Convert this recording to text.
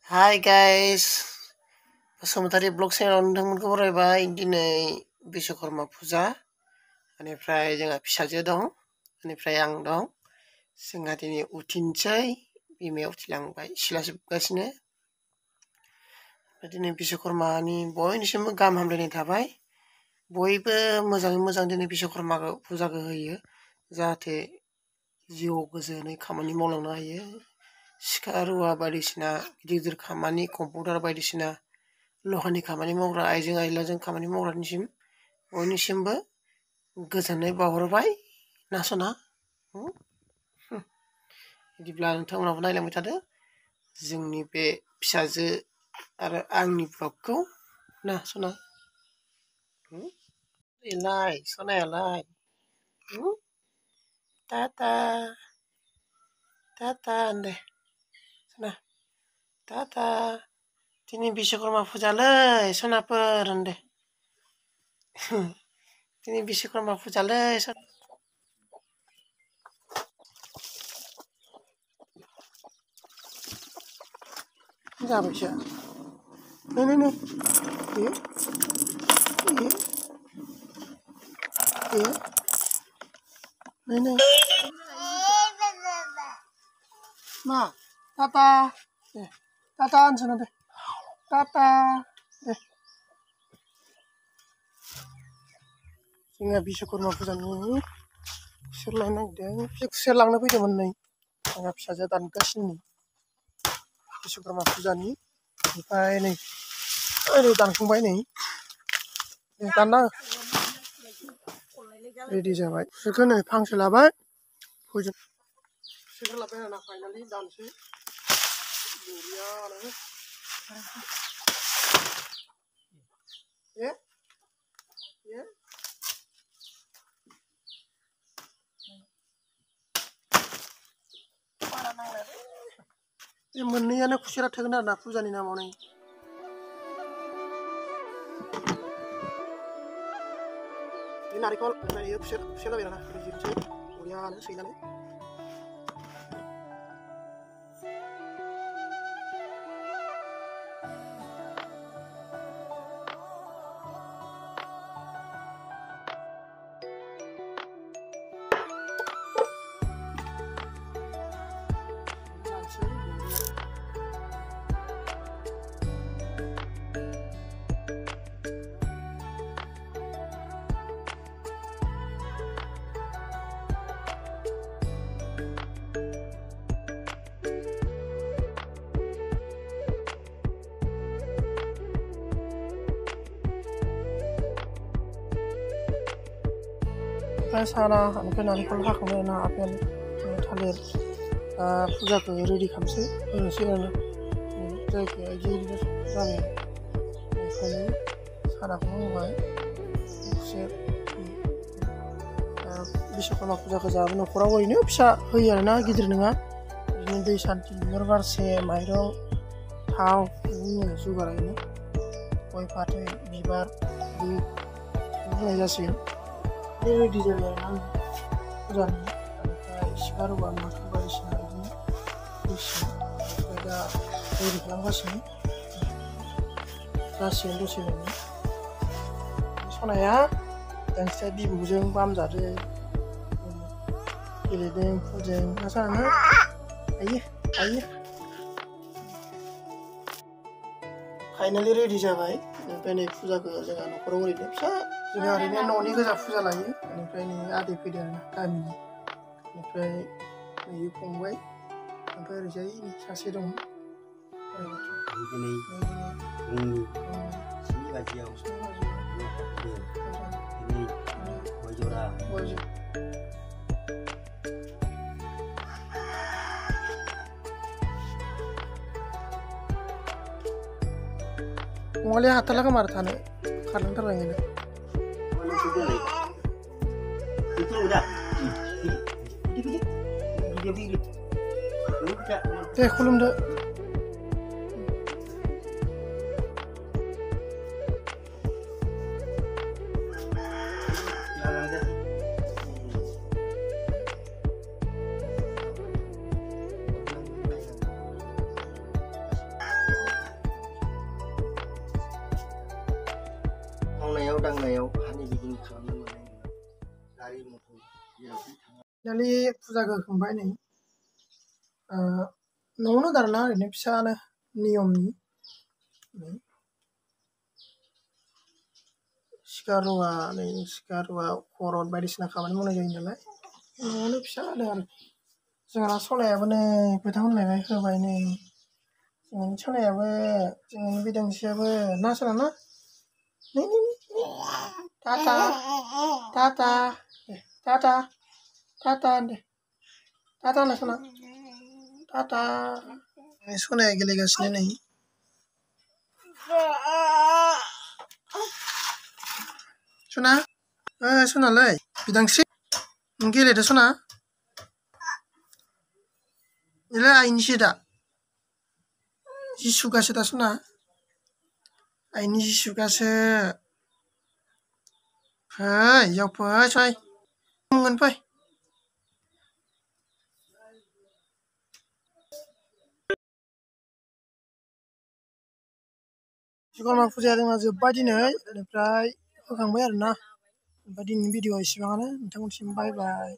Hai guys, Basumatary blog चेनेलाव नोंथांमोनखौ बरायबाय। दिनै बिश्वकर्मा फुजा, बेनिफ्राय जोंहा फिसाजो दं, बेनिफ्राय आं दं। जोंहा दिनै उथिनोसै, बिमाया उथिलांबाय, सिला सिबगासिनो। दिनै बिश्वकर्मानि बयनिसिमबो गाहाम हामलायनाय थाबाय। बयबो मोजाङै मोजां दिनै बिश्वकर्मा फुजाखौ होयो, जाहाथे जिउआव गोजोनै खामानि मावलांनो हायो। सिखा रुवा बायदिसिना गिदिर गिदिर खामानि, कम्पिउटार बायदिसिना लहानि खामानि मावग्रा, आइजें आइलाजों खामानि मावग्रानिसिम बयनिसिमबो गोजोननाय बावहरबाय ना सना। बिदिब्ला नोंथांमोनाबो नायलांबाय थादो जोंनि बे फिसाजो आरो आंनि ब्लगखौ ना सना। एलाय सनायालाय टाटा टाटा होनदे सना टाटा। दिनै बिश्वकर्मा फुजालै सनाफोर होनदे। दिनै बिश्वकर्मा फुजालै सना। जाबायसो नै नै नै नै नै मा टाटा दे टाटा होनसै दे टाटा दे। जोंहा बिश्वकर्मा फुजानि खुसेर लायनो नागिरदों, खुसेर लांनो फैदोंमोन नै आंहा फिसाजोआ दानगासिनो बिश्वकर्मा फुजानि। ओमफ्राय नै ओरै दानखांबाय, नै दानना रेडि जाबाय। खुसेरखौ नै फांसे लाबाय, फोजोब खुसेरखौ लाबाय आरोना फाइनालि दानसै बरियानो। बे मोननैयानो खुसेरा थोगोन आरोना फुजानि नामाव। नै बे नारेंखल ओमफ्राय खुसेर लाबाय आरोना जिरनोसै बरियानो सैनानै। ओमफ्राय साना ओमफ्राय नारेंखल हाखांबाय आरोना आपेल थालिर फुजाखौ रेडि खालामसै होनोसै आरोना। जायगाया बिदिनो जाबाय ओंखायनो सानाखौबो होबाय खुसेर। बिश्वकर्मा फुजाखौ जोंहाबो न'खराव ओरैनो फिसा होयो आरोना, गिदिर नङा। बिदिनो दै सान्थि, बिबार बारसे, माइरं, थाव, बिदिनो जुगार ओरैनो गय फाथै बिबार धुप होनाय जासिगोन। रेडि जाबाय आरोना फुजानि। ओमफ्राय सिखा रुवा माखु बायदिसिना बिदिनो होसिगोन। ओमफ्राय दा रेडि खालामगासिनो जासिगोन दसे उनावनो। सनाया गांसे बिबौजों बामजादों, गेलेदों फुजों ना सना। आइयो आइयो फाइनालि रेडि जाबाय। ओमफ्राय नै फुजाखौ जोंहा न'खराव ओरैनो फिसा, जोंहा ओरैनो न'नि गोजा फुजा लायो। बेनिफ्राय नै आदै फैदों आरोना गामिनि, बेनिफ्राय नै फंबाय, ओमफ्राय ओरैजाय सासे दं। नङालै हाथारला खोमा आरो थानो, खारलांथारबाय ओंखायनो। दे खुलुमदो। हायाव दांनायाव हानि बिदुं खालामनो मोननाय नङा गारि मथर जेरावखि थाङा दालि फुजाखौ होखांबाय नै न'आवनो गारना ओरैनो फिसानो नियमनि सिखा रुवा नै सिखा रुवा खरद बायदिसिना खामानि मावनाय जायो नालाय न'आवनो फिसा होदों आरो जोंहा सनायाबो नै खोथा होनलायबाय होबाय नै जोंहानि सनायाबो जोंहानि बिदांसियाबो ना सना ना नै नै नै टाटा टाटा टाटा टाटा दे टाटा होनना सना टाटा सनाया गेलेगासिनो नै सना सनालै बिदांस्रि नों गेलेदो सना इलाय आइनिसो दा जिसुगासो दा सना आइनि जिसुगासो फै इयाव फै सय मोनगोन फै विश्वकर्मा फुजाया जोंना जोब्बाय दिनै बेनिफ्राय होखांबाय आरोना ओमफ्राय दिनैनि भिडिअ'आ एसेबाङानो नोंथांमोनसिम बाय बाय